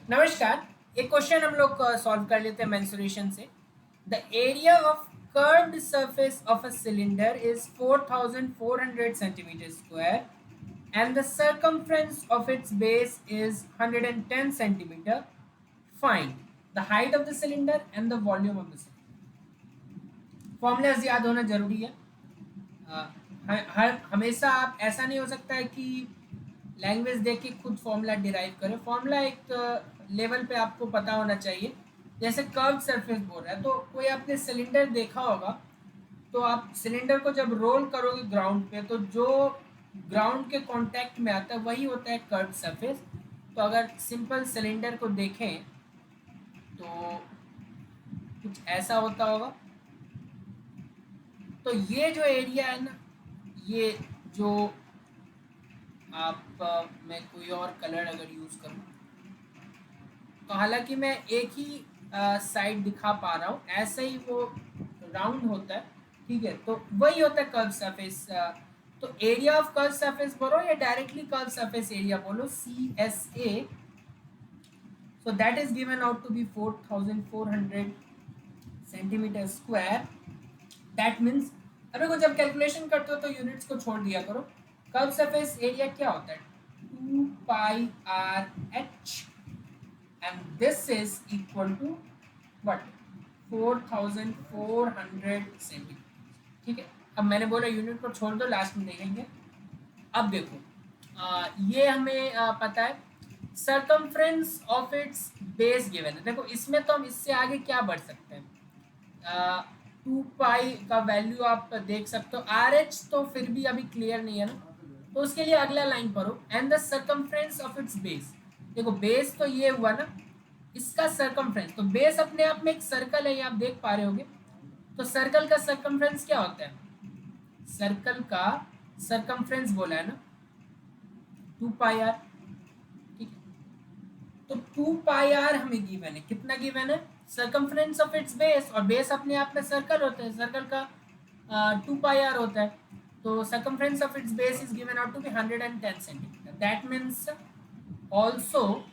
नमस्कार। एक क्वेश्चन हम लोग सॉल्व कर लेते हैं मेंसुरेशन से। The area of curved surface of a cylinder is 4400 centimetre square and the circumference of its base is 110 centimeter. Find the height of the cylinder and the volume of the cylinder. Formulas याद होना जरूरी है। हमेशा आप ऐसा नहीं हो सकता है कि लैंग्वेज देख के खुद फॉर्मूला डिराइव करें। फॉर्मूला एक लेवल पे आपको पता होना चाहिए। जैसे कर्व सरफेस बोल रहा है तो कोई आपने सिलेंडर देखा होगा, तो आप सिलेंडर को जब रोल करोगे ग्राउंड पे तो जो ग्राउंड के कांटेक्ट में आता है वही होता है कर्व सरफेस। तो अगर सिंपल सिलेंडर को देखें तो कुछ ऐसा होता होगा। तो ये जो एरिया है ना, ये जो आप मैं कोई और कलर अगर यूज़ करूँ तो हालांकि मैं एक ही साइड दिखा पा रहा हूँ, ऐसे ही वो राउंड होता है। ठीक है, तो वही होता है कर्व सरफेस। तो एरिया ऑफ कर्व सरफेस बोलो या डायरेक्टली कर्व सरफेस एरिया बोलो, CSA। So that is given out to be 4400 centimetre square. That means अभी को जब कैलकुलेशन करते हो तो यूनिट्स को छोड़ दिया करो। कर्व सरफेस एरिया क्या होता है? 2πr/h and this is equal to what? 4400 centimetre. ठीक है, अब मैंने बोला यूनिट को छोड़ दो, लास्ट में देखेंगे। अब देखो, ये हमें पता है circumference of its base given है। देखो इसमें तो हम इससे आगे क्या बढ़ सकते हैं? 2 पाई का वैल्यू आप देख सकते हो। RH तो फिर भी अभी क्लियर नहीं है ना, तो उसके लिए अगला लाइन पढ़ो, and the circumference of its base. देखो बेस तो ये हुआ ना, इसका सरकमफ्रेंस, तो बेस अपने आप में एक सर्कल है, ये आप देख पा रहे होगे। तो सर्कल का सरकमफ्रेंस क्या होता है? सर्कल का सरकमफ्रेंस बोला है ना 2πr। ठीक है, तो 2πr हमें गिवन है। कितना गिवन है? सरकमफ्रेंस ऑफ इट्स बेस, और बेस अपने आप में सर्कल होता है, सर्कल का 2πr होता है। तो circumference of its base is given out to be 110 centimetre. That means also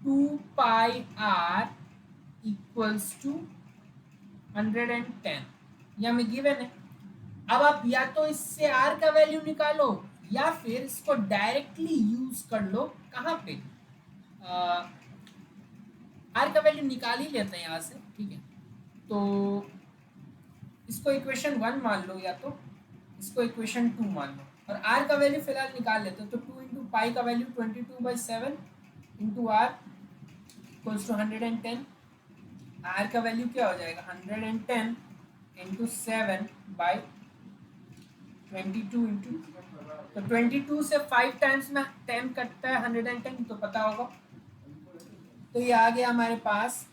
2πr equals to 110, ये हमें गिवन है। अब आप या तो इससे r का वैल्यू निकालो या फिर इसको डायरेक्टली यूज कर लो। कहाँ पे? r का वैल्यू निकाल ही लेते हैं यहाँ से। ठीक है, तो इसको इक्वेशन 1 मान लो या तो इसको इक्वेशन 2 मान लो, और r का वैल्यू फिलहाल निकाल लेते हैं। तो 2 इंटू पाई का value 22/7 into r equals to 110। r का वैल्यू क्या हो जाएगा? 110 इंटू 7/22 इंटू, तो 22 से 5 टाइम्स में 10 कटता है 110, तो पता होगा। तो ये आ गया हमारे पास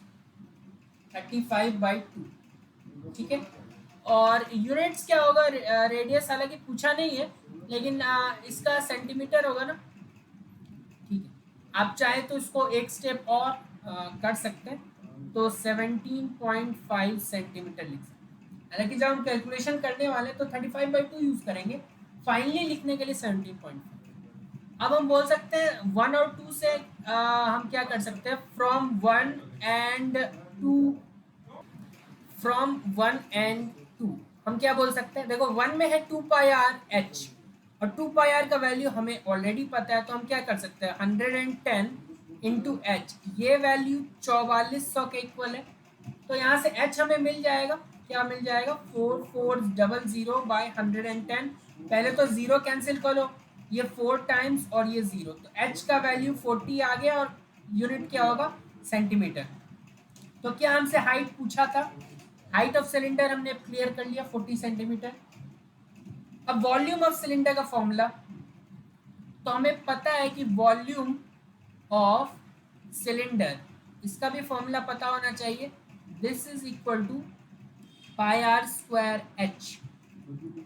35/2। ठीक है, और यूनिट्स क्या होगा? रेडियस हालांकि पूछा नहीं है, लेकिन इसका सेंटीमीटर होगा ना। ठीक है, आप चाहे तो इसको एक स्टेप और कर सकते हैं, तो 17.5 सेंटीमीटर लिख सकते हैं। हालांकि जब हम कैलकुलेशन करने वाले तो 35/2 यूज करेंगे, फाइनली लिखने के लिए 17.5। अब हम बोल सकते हैं 1 और 2 से हम क्या कर सकते हैं? फ्रॉम 1 एंड 2 हम क्या बोल सकते हैं? देखो 1 में है 2πr/h, और 2πr का वैल्यू हमें ऑलरेडी पता है, तो हम क्या कर सकते हैं? 110 इंटू एच, ये वैल्यू 4400 के इक्वल है। तो यहाँ से h हमें मिल जाएगा, क्या मिल जाएगा? 4400/110। पहले तो जीरो कैंसिल करो, ये 4 टाइम्स और ये जीरो, तो h का वैल्यू 40 आ गया, और यूनिट क्या होगा? सेंटीमीटर। तो क्या हमसे हाइट पूछा था? हाइट ऑफ सिलेंडर हमने क्लियर कर लिया 40 सेंटीमीटर। अब वॉल्यूम ऑफ सिलेंडर का फॉर्मूला, तो हमें पता है कि वॉल्यूम ऑफ सिलेंडर, इसका भी फॉर्मूला पता होना चाहिए। This is equal to πr²h।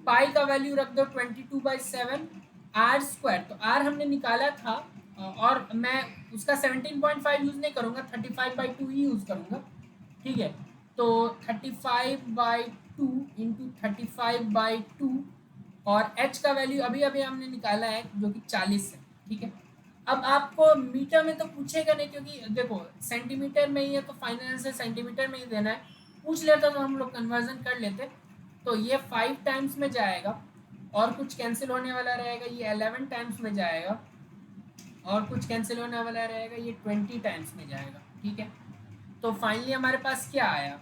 Pi का वैल्यू रख दो 22/7, r², तो r हमने निकाला था, और मैं उसका 17.5 यूज नहीं करूंगा, 35/2 ही यूज करूंगा। ठीक है, तो 35/2 इंटू 35/2, और h का वैल्यू अभी अभी हमने निकाला है जो कि 40 है। ठीक है, अब आपको मीटर में तो पूछेगा नहीं, क्योंकि देखो सेंटीमीटर में ही है तो फाइनल आंसर सेंटीमीटर में ही देना है। पूछ लेता तो हम लोग कन्वर्जन कर लेते। तो ये 5 टाइम्स में जाएगा, और कुछ कैंसिल होने वाला रहेगा, ये 11 टाइम्स में जाएगा, और कुछ कैंसिल होने वाला रहेगा, ये 20 टाइम्स में जाएगा। ठीक है, तो फाइनली हमारे पास क्या आया,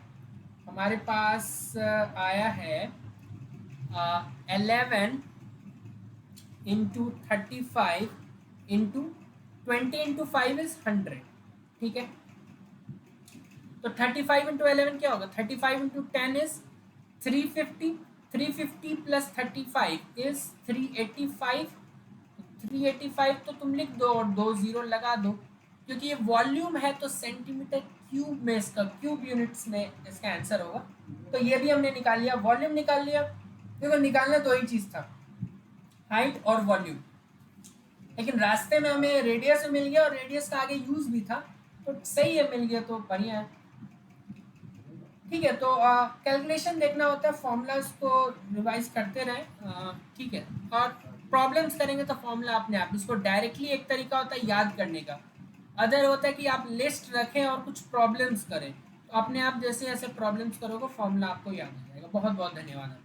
हमारे पास आया है 11 इंटू 35 इंटू 20 इंटू 5 इज 100। ठीक है, तो 35 इंटू 11 क्या होगा, 35 इंटू 10 इज 350, 350 प्लस 35 इज 385। 385 तो तुम लिख दो और 2 जीरो लगा दो, क्योंकि ये वॉल्यूम है तो सेंटीमीटर क्यूब में इसका, क्यूब यूनिट्स में इसका आंसर होगा। तो ये भी हमने निकाल लिया, वॉल्यूम निकाल लिया। देखो निकालना दो ही चीज था, हाइट और वॉल्यूम, लेकिन रास्ते में हमें रेडियस मिल गया और रेडियस का आगे यूज भी था, तो सही है, मिल गया तो बढ़िया है। ठीक है, तो कैलकुलेशन देखना होता है, फॉर्मूलाज को रिवाइज करते रहें। ठीक है, और प्रॉब्लम्स करेंगे तो फॉर्मूला अपने आप, इसको डायरेक्टली एक तरीका होता है याद करने का, अदर होता है कि आप लिस्ट रखें और कुछ प्रॉब्लम्स करें, तो अपने आप जैसे जैसे प्रॉब्लम्स करोगे फॉर्मूला आपको याद हो जाएगा। बहुत बहुत धन्यवाद।